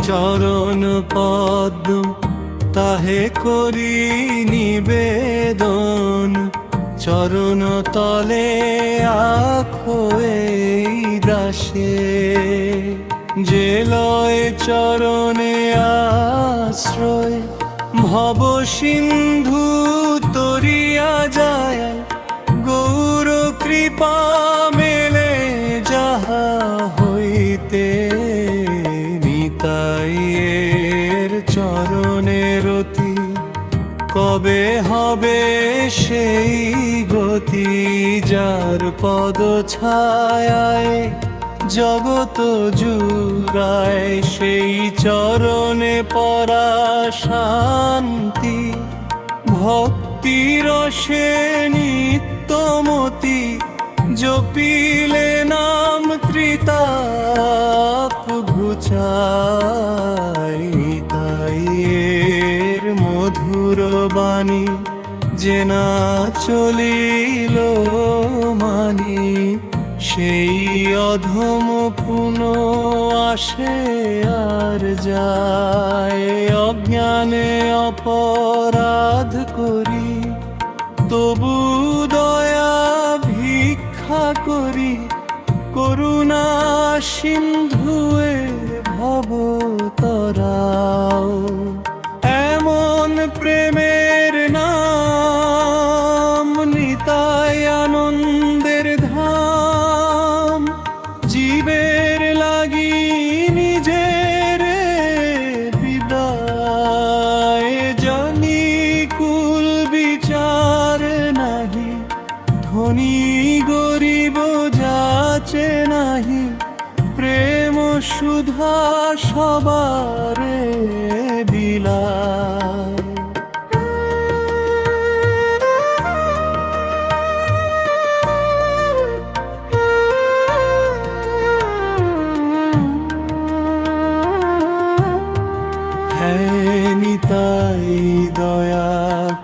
চরণ পদ্ম তাহে করি নিবেদন, চরণ তলে আখো এই দাসে। যে লয় চরণে আশ্রয় ভব সিন্ধু তরিয়া যায়, গৌর কৃপা মেলে যাহা হইতে। নিতাইয়ের চরণের অতি কবে হবে সেই গতি, যার পদ ছায়ায় জগত জুড়ায়। সেই চরণে পরা শান্তি, ভক্তি রসে নিত্যমতি। জপিলে নাম ত্রিতাপ ঘুচায়। নিতাইয়ের মধুর বাণী যে না চলিল মানি, সেই অধম পুন আসে আর যায়। অজ্ঞানে অপরাধ করি তবু দয়া ভিক্ষা করি, করুণা সিন্ধুয়ে ভবতরাও। এমন প্রেমের নাম নিতাই আনন্দের ধাম, জীবের লাগি নিজের বিদায়। জানি কুল বিচার নাহি, ধনী গরিব যাচে নাহি। প্রেম সুধা সবারে বিলায়। হে নিতাই দয়া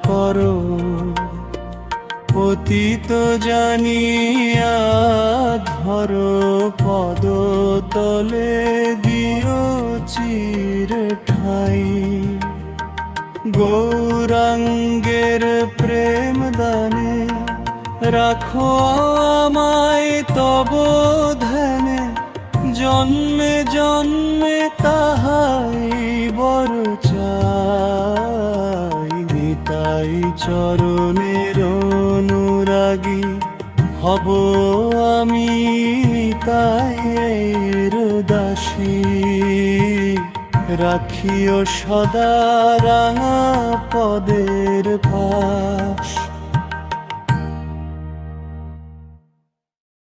করো, পতিত জানিয়া ধরো। পদ তলে দিও চির ঠাই, গৌরাঙ্গের প্রেম দানে রাখো আমায় তব ধ্যানে। জন্মে জন্মে তাহাই বড় চাই। নিতাই চরণের অনুরাগী হব আমি, নিতাইয়ের দাসী। রাখিও সদা রাঙা পদের পাশ,